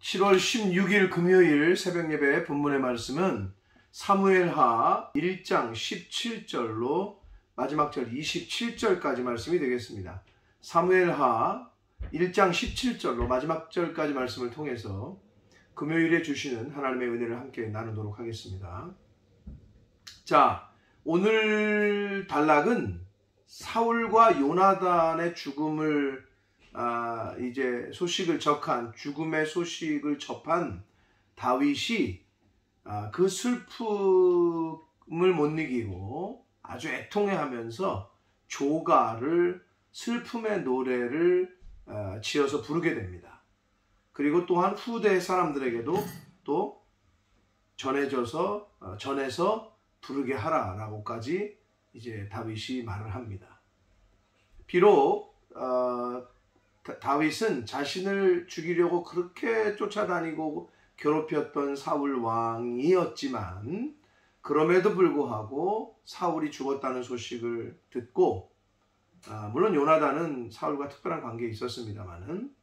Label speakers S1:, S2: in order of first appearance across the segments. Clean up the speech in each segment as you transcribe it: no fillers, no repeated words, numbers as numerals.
S1: 7월 16일 금요일 새벽예배 본문의 말씀은 사무엘하 1장 17절로 마지막 절 27절까지 말씀이 되겠습니다. 사무엘하 1장 17절로 마지막 절까지 말씀을 통해서 금요일에 주시는 하나님의 은혜를 함께 나누도록 하겠습니다. 자, 오늘 단락은 사울과 요나단의 죽음을 이제 죽음의 소식을 접한 다윗이 그 슬픔을 못 이기고 아주 애통해하면서 조가를 슬픔의 노래를 지어서 부르게 됩니다. 그리고 또한 후대 사람들에게도 또 전해서 부르게 하라라고까지 이제 다윗이 말을 합니다. 비록 다윗은 자신을 죽이려고 그렇게 쫓아다니고 괴롭혔던 사울 왕이었지만 그럼에도 불구하고 사울이 죽었다는 소식을 듣고 물론 요나단은 사울과 특별한 관계에 있었습니다만은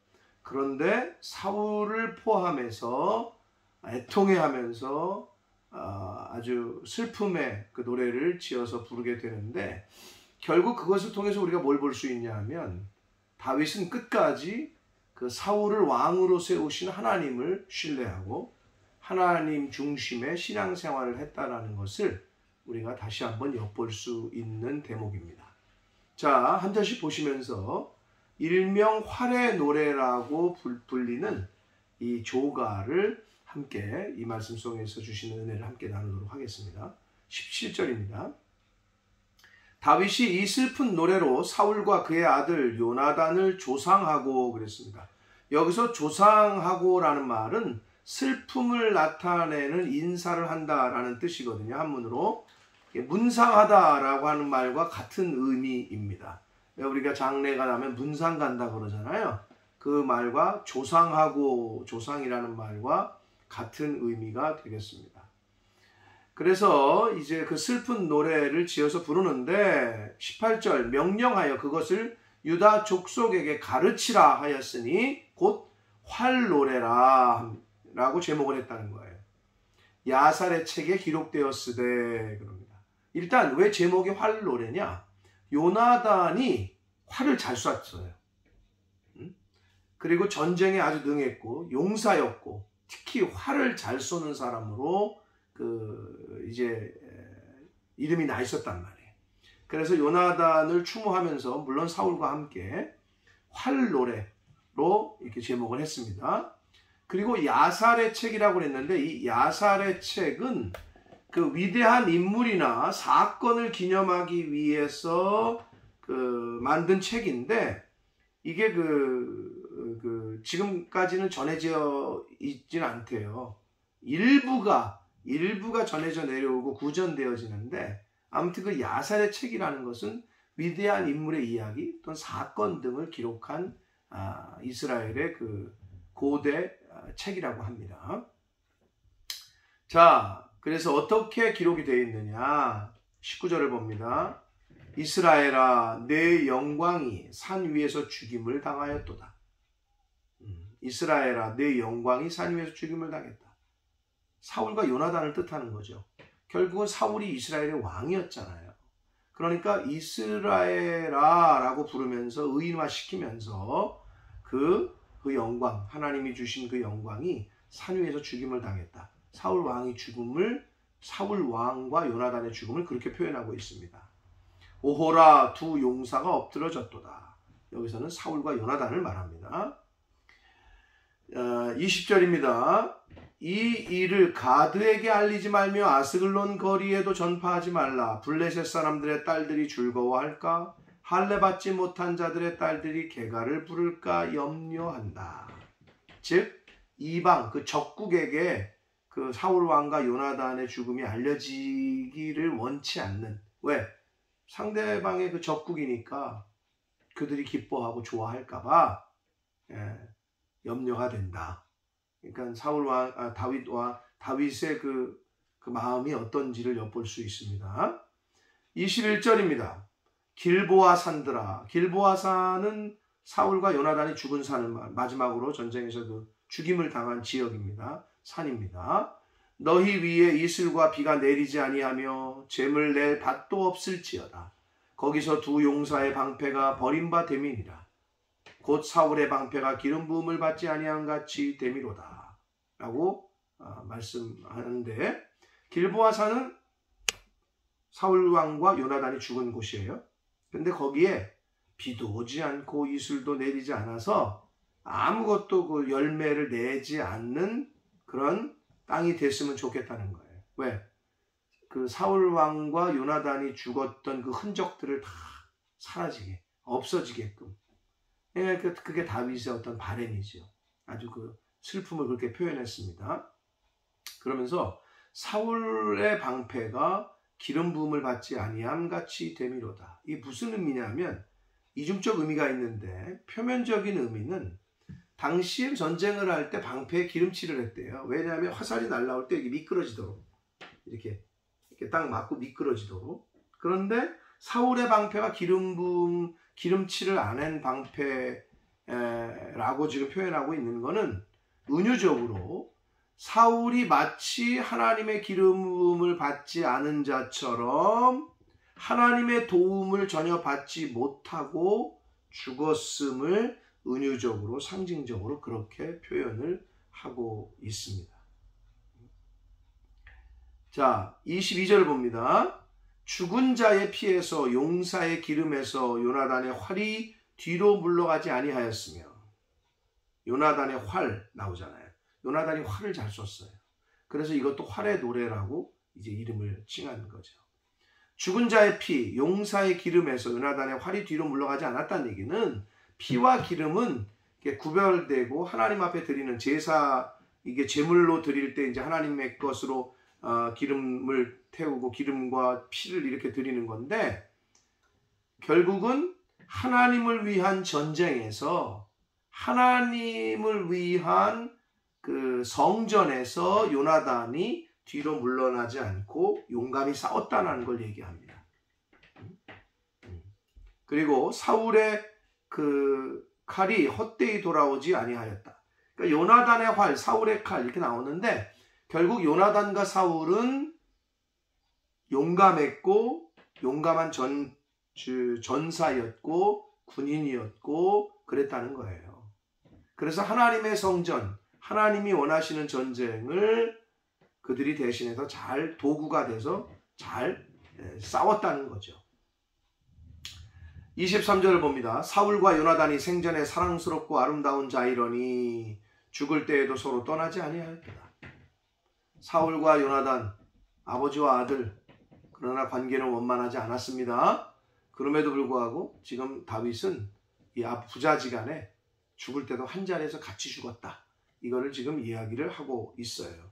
S1: 그런데 사울을 포함해서 애통해하면서 아주 슬픔의 그 노래를 지어서 부르게 되는데 결국 그것을 통해서 우리가 뭘 볼 수 있냐 하면 다윗은 끝까지 그 사울을 왕으로 세우신 하나님을 신뢰하고 하나님 중심의 신앙생활을 했다라는 것을 우리가 다시 한번 엿볼 수 있는 대목입니다. 자, 한 절씩 보시면서 일명 활의 노래라고 불리는 이 조가를 함께 이 말씀 속에서 주시는 은혜를 함께 나누도록 하겠습니다. 17절입니다. 다윗이 이 슬픈 노래로 사울과 그의 아들 요나단을 조상하고 그랬습니다. 여기서 조상하고라는 말은 슬픔을 나타내는 인사를 한다라는 뜻이거든요. 한문으로 문상하다라고 하는 말과 같은 의미입니다. 우리가 장례가 나면 문상 간다 그러잖아요. 그 말과 조상하고 조상이라는 말과 같은 의미가 되겠습니다. 그래서 이제 그 슬픈 노래를 지어서 부르는데 18절 명령하여 그것을 유다 족속에게 가르치라 하였으니 곧 활노래라 라고 제목을 했다는 거예요. 야살의 책에 기록되었으되 그럽니다. 일단 왜 제목이 활노래냐? 요나단이 활을 잘 쐈어요. 그리고 전쟁에 아주 능했고 용사였고 특히 활을 잘 쏘는 사람으로 이제 이름이 나 있었단 말이에요. 그래서 요나단을 추모하면서 물론 사울과 함께 활노래로 이렇게 제목을 했습니다. 그리고 야살의 책이라고 그랬는데 이 야살의 책은 그 위대한 인물이나 사건을 기념하기 위해서 만든 책인데 이게 지금까지는 전해져 있지는 않대요. 일부가 전해져 내려오고 구전되어지는데 아무튼 그 야살의 책이라는 것은 위대한 인물의 이야기 또는 사건 등을 기록한 이스라엘의 그 고대 책이라고 합니다. 자, 그래서 어떻게 기록이 되어 있느냐? 19절을 봅니다. 이스라엘아, 내 영광이 산 위에서 죽임을 당하였도다. 이스라엘아, 내 영광이 산 위에서 죽임을 당했다. 사울과 요나단을 뜻하는 거죠. 결국은 사울이 이스라엘의 왕이었잖아요. 그러니까 이스라엘아라고 부르면서 의인화시키면서 그 영광, 하나님이 주신 그 영광이 산 위에서 죽임을 당했다. 사울 왕이 죽음을, 사울 왕과 요나단의 죽음을 그렇게 표현하고 있습니다. 오호라, 두 용사가 엎드러졌도다. 여기서는 사울과 요나단을 말합니다. 20절입니다. 이 일을 가드에게 알리지 말며 아스글론 거리에도 전파하지 말라. 블레셋 사람들의 딸들이 즐거워할까? 할례 받지 못한 자들의 딸들이 개가를 부를까 염려한다. 즉 이방 그 적국에게 그 사울 왕과 요나단의 죽음이 알려지기를 원치 않는, 왜? 상대방의 그 적국이니까 그들이 기뻐하고 좋아할까 봐 염려가 된다. 그러니까 사울 왕 다윗의 그 마음이 어떤지를 엿볼 수 있습니다. 21절입니다. 길보아 산들아. 길보아 산은 사울과 요나단이 죽은 산을 마지막으로 전쟁에서 그 죽임을 당한 지역입니다. 산입니다. 너희 위에 이슬과 비가 내리지 아니하며 재물 낼 밭도 없을지어다. 거기서 두 용사의 방패가 버림바 됨이니라. 곧 사울의 방패가 기름 부음을 받지 아니한 같이 됨이로다. 라고 말씀하는데, 길보아 산은 사울 왕과 요나단이 죽은 곳이에요. 근데 거기에 비도 오지 않고 이슬도 내리지 않아서 아무것도 그 열매를 내지 않는 그런 땅이 됐으면 좋겠다는 거예요. 왜? 그 사울 왕과 요나단이 죽었던 그 흔적들을 다 사라지게, 없어지게끔. 그게 다윗의 어떤 바람이죠. 아주 그 슬픔을 그렇게 표현했습니다. 그러면서 사울의 방패가 기름 부음을 받지 아니함 같이 됨이로다. 이게 무슨 의미냐면 이중적 의미가 있는데, 표면적인 의미는 당시에 전쟁을 할 때 방패에 기름칠을 했대요. 왜냐하면 화살이 날아올 때 이게 미끄러지도록, 이렇게 딱 맞고 미끄러지도록. 그런데 사울의 방패가 기름칠을 안 한 방패라고 지금 표현하고 있는 거는, 은유적으로 사울이 마치 하나님의 기름을 받지 않은 자처럼 하나님의 도움을 전혀 받지 못하고 죽었음을 은유적으로, 상징적으로 그렇게 표현을 하고 있습니다. 자, 22절 봅니다. 죽은 자의 피에서 용사의 기름에서 요나단의 활이 뒤로 물러가지 아니하였으며. 요나단의 활 나오잖아요. 요나단이 활을 잘 썼어요. 그래서 이것도 활의 노래라고 이제 이름을 칭한 거죠. 죽은 자의 피, 용사의 기름에서 요나단의 활이 뒤로 물러가지 않았다는 얘기는, 피와 기름은 구별되고 하나님 앞에 드리는 제사, 이게 제물로 드릴 때 이제 하나님의 것으로 기름을 태우고 기름과 피를 이렇게 드리는 건데, 결국은 하나님을 위한 전쟁에서, 하나님을 위한 그 성전에서 요나단이 뒤로 물러나지 않고 용감히 싸웠다는 걸 얘기합니다. 그리고 사울의 그 칼이 헛되이 돌아오지 아니하였다. 그러니까 요나단의 활, 사울의 칼 이렇게 나오는데, 결국 요나단과 사울은 용감했고, 용감한 전사였고 군인이었고 그랬다는 거예요. 그래서 하나님의 성전, 하나님이 원하시는 전쟁을 그들이 대신해서 잘 도구가 돼서 잘 싸웠다는 거죠. 23절을 봅니다. 사울과 요나단이 생전에 사랑스럽고 아름다운 자이러니 죽을 때에도 서로 떠나지 아니하였다. 사울과 요나단, 아버지와 아들, 그러나 관계는 원만하지 않았습니다. 그럼에도 불구하고 지금 다윗은 이 부자지간에 죽을 때도 한 자리에서 같이 죽었다. 이거를 지금 이야기를 하고 있어요.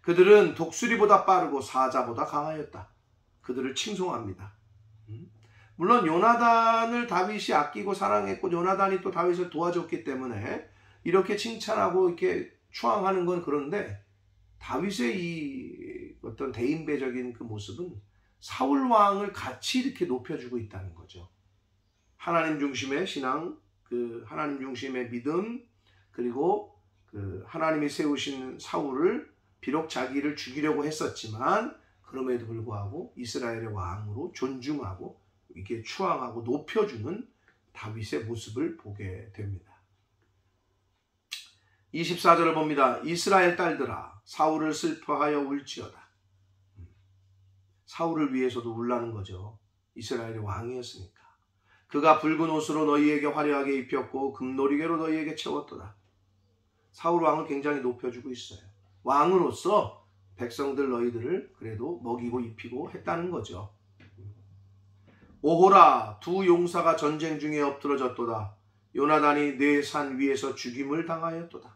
S1: 그들은 독수리보다 빠르고 사자보다 강하였다. 그들을 칭송합니다. 물론 요나단을 다윗이 아끼고 사랑했고 요나단이 또 다윗을 도와줬기 때문에 이렇게 칭찬하고 이렇게 추앙하는 건 그런데, 다윗의 이 어떤 대인배적인 그 모습은 사울 왕을 같이 이렇게 높여주고 있다는 거죠. 하나님 중심의 신앙, 그 하나님 중심의 믿음, 그리고 그 하나님이 세우신 사울을 비록 자기를 죽이려고 했었지만 그럼에도 불구하고 이스라엘의 왕으로 존중하고 이렇게 추앙하고 높여주는 다윗의 모습을 보게 됩니다. 24절을 봅니다. 이스라엘 딸들아, 사울을 슬퍼하여 울지어다. 사울을 위해서도 울라는 거죠. 이스라엘의 왕이었으니까. 그가 붉은 옷으로 너희에게 화려하게 입혔고 금노리개로 너희에게 채웠도다. 사울 왕을 굉장히 높여주고 있어요. 왕으로서 백성들 너희들을 그래도 먹이고 입히고 했다는 거죠. 오호라, 두 용사가 전쟁 중에 엎드러졌도다. 요나단이 내 산 위에서 죽임을 당하였도다.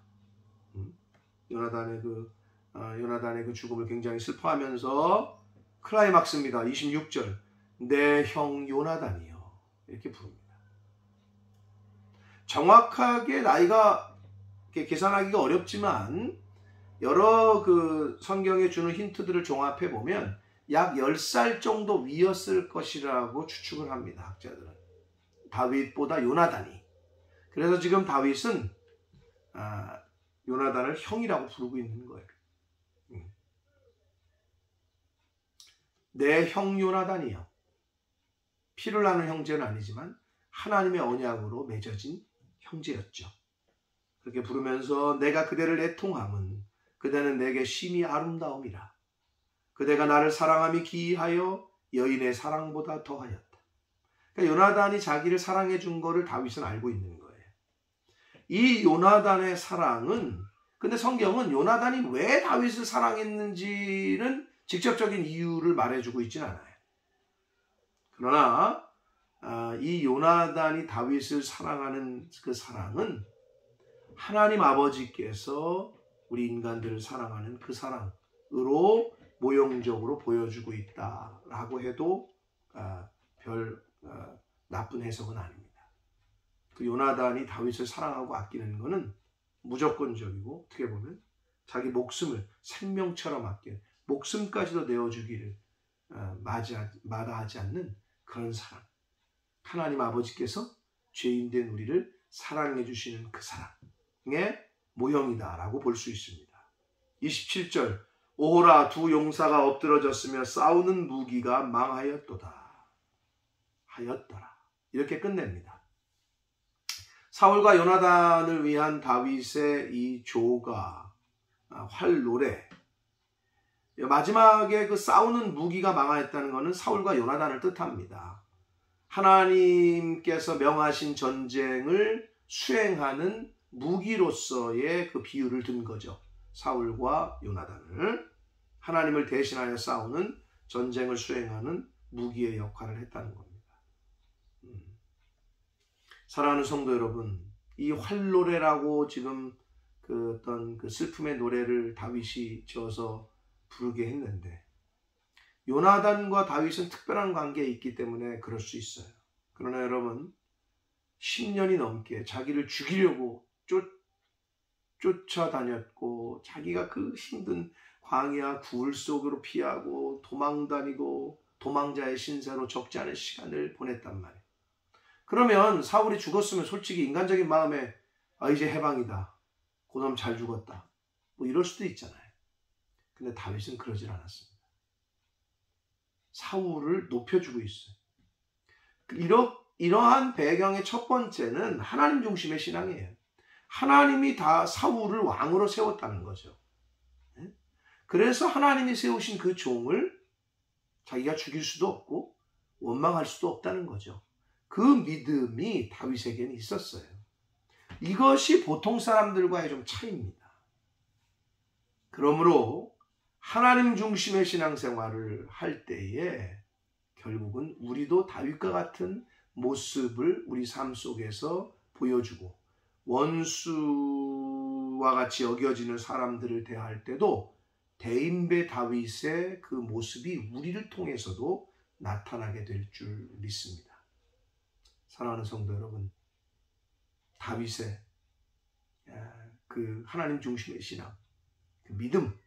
S1: 요나단의 그 죽음을 굉장히 슬퍼하면서 클라이막스입니다. 26절. 내 형 요나단이요. 이렇게 부릅니다. 정확하게 나이가 계산하기가 어렵지만 여러 그 성경에 주는 힌트들을 종합해 보면 약 10살 정도 위였을 것이라고 추측을 합니다. 학자들은. 다윗보다 요나단이. 그래서 지금 다윗은 요나단을 형이라고 부르고 있는 거예요. 내 형 요나단이요. 피를 나눈 형제는 아니지만 하나님의 언약으로 맺어진 형제였죠. 그렇게 부르면서 내가 그대를 애통함은 그대는 내게 심히 아름다움이라. 그대가 나를 사랑함이 기이하여 여인의 사랑보다 더하였다. 그러니까 요나단이 자기를 사랑해 준 거를 다윗은 알고 있는 거예요. 이 요나단의 사랑은, 근데 성경은 요나단이 왜 다윗을 사랑했는지는 직접적인 이유를 말해주고 있지는 않아요. 그러나 이 요나단이 다윗을 사랑하는 그 사랑은 하나님 아버지께서 우리 인간들을 사랑하는 그 사랑으로 모형적으로 보여주고 있다라고 해도 별 나쁜 해석은 아닙니다. 그 요나단이 다윗을 사랑하고 아끼는 것은 무조건적이고, 어떻게 보면 자기 목숨을 생명처럼 아끼는, 목숨까지도 내어주기를 마다하지 않는 그런 사랑. 하나님 아버지께서 죄인된 우리를 사랑해 주시는 그 사랑의 모형이다라고 볼 수 있습니다. 27절, 오호라 두 용사가 엎드러졌으며 싸우는 무기가 망하였도다. 하였더라. 이렇게 끝냅니다. 사울과 요나단을 위한 다윗의 이 조가, 활노래, 마지막에 그 싸우는 무기가 망하였다는 것은 사울과 요나단을 뜻합니다. 하나님께서 명하신 전쟁을 수행하는 무기로서의 그 비유를 든 거죠. 사울과 요나단을 하나님을 대신하여 싸우는, 전쟁을 수행하는 무기의 역할을 했다는 겁니다. 사랑하는 성도 여러분, 이 활노래라고 지금 그 어떤 그 슬픔의 노래를 다윗이 지어서 부르게 했는데, 요나단과 다윗은 특별한 관계에 있기 때문에 그럴 수 있어요. 그러나 여러분, 10년이 넘게 자기를 죽이려고 쫓아다녔고, 자기가 그 힘든 광야 굴 속으로 피하고 도망다니고 도망자의 신세로 적지 않은 시간을 보냈단 말이에요. 그러면 사울이 죽었으면 솔직히 인간적인 마음에 이제 해방이다, 그놈 잘 죽었다, 뭐 이럴 수도 있잖아요. 근데 다윗은 그러질 않았습니다. 사울을 높여주고 있어요. 이러한 배경의 첫 번째는 하나님 중심의 신앙이에요. 하나님이 다 사울을 왕으로 세웠다는 거죠. 그래서 하나님이 세우신 그 종을 자기가 죽일 수도 없고 원망할 수도 없다는 거죠. 그 믿음이 다윗에게는 있었어요. 이것이 보통 사람들과의 좀 차이입니다. 그러므로 하나님 중심의 신앙생활을 할 때에 결국은 우리도 다윗과 같은 모습을 우리 삶 속에서 보여주고, 원수와 같이 여겨지는 사람들을 대할 때도 대인배 다윗의 그 모습이 우리를 통해서도 나타나게 될 줄 믿습니다. 사랑하는 성도 여러분, 다윗의 그 하나님 중심의 신앙, 그 믿음,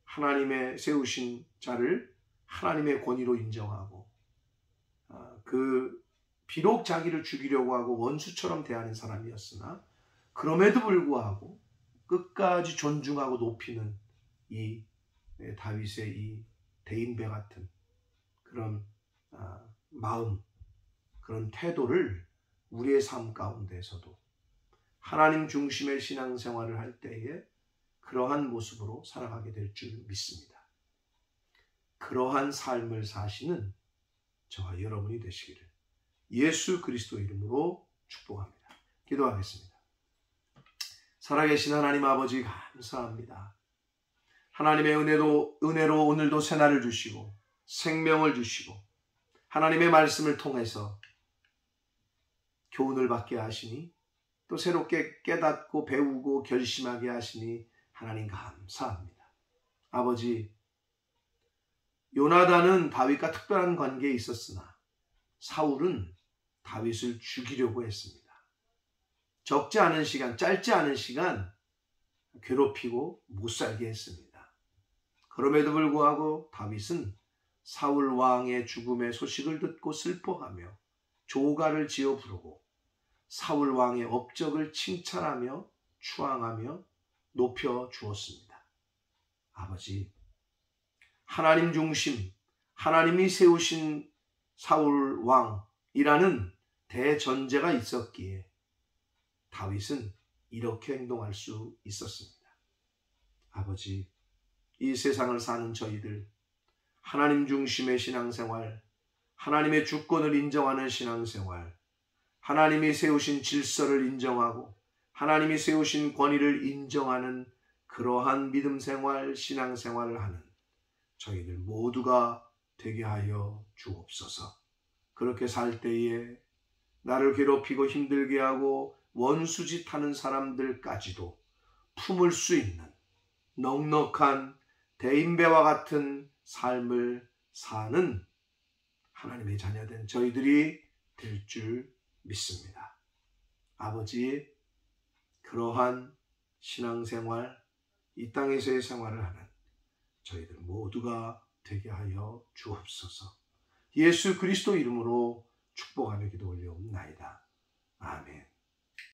S1: 하나님의 세우신 자를 하나님의 권위로 인정하고, 비록 자기를 죽이려고 하고 원수처럼 대하는 사람이었으나 그럼에도 불구하고 끝까지 존중하고 높이는 이 다윗의 이 대인배 같은 그런 마음, 그런 태도를 우리의 삶 가운데서도 하나님 중심의 신앙생활을 할 때에 그러한 모습으로 살아가게 될 줄 믿습니다. 그러한 삶을 사시는 저와 여러분이 되시기를 예수 그리스도 이름으로 축복합니다. 기도하겠습니다. 살아계신 하나님 아버지, 감사합니다. 하나님의 은혜로 오늘도 새날을 주시고 생명을 주시고 하나님의 말씀을 통해서 교훈을 받게 하시니, 또 새롭게 깨닫고 배우고 결심하게 하시니 하나님 감사합니다. 아버지, 요나단은 다윗과 특별한 관계에 있었으나 사울은 다윗을 죽이려고 했습니다. 적지 않은 시간, 짧지 않은 시간 괴롭히고 못살게 했습니다. 그럼에도 불구하고 다윗은 사울 왕의 죽음의 소식을 듣고 슬퍼하며 조가를 지어 부르고 사울 왕의 업적을 칭찬하며 추앙하며 높여 주었습니다. 아버지, 하나님 중심, 하나님이 세우신 사울 왕이라는 대전제가 있었기에 다윗은 이렇게 행동할 수 있었습니다. 아버지, 이 세상을 사는 저희들, 하나님 중심의 신앙생활, 하나님의 주권을 인정하는 신앙생활, 하나님이 세우신 질서를 인정하고 하나님이 세우신 권위를 인정하는 그러한 믿음생활, 신앙생활을 하는 저희들 모두가 되게 하여 주옵소서. 그렇게 살 때에 나를 괴롭히고 힘들게 하고 원수짓하는 사람들까지도 품을 수 있는 넉넉한 대인배와 같은 삶을 사는 하나님의 자녀된 저희들이 될 줄 믿습니다. 아버지, 그러한 신앙생활, 이 땅에서의 생활을 하는 저희들 모두가 되게 하여 주옵소서. 예수 그리스도 이름으로 축복하며 기도 올려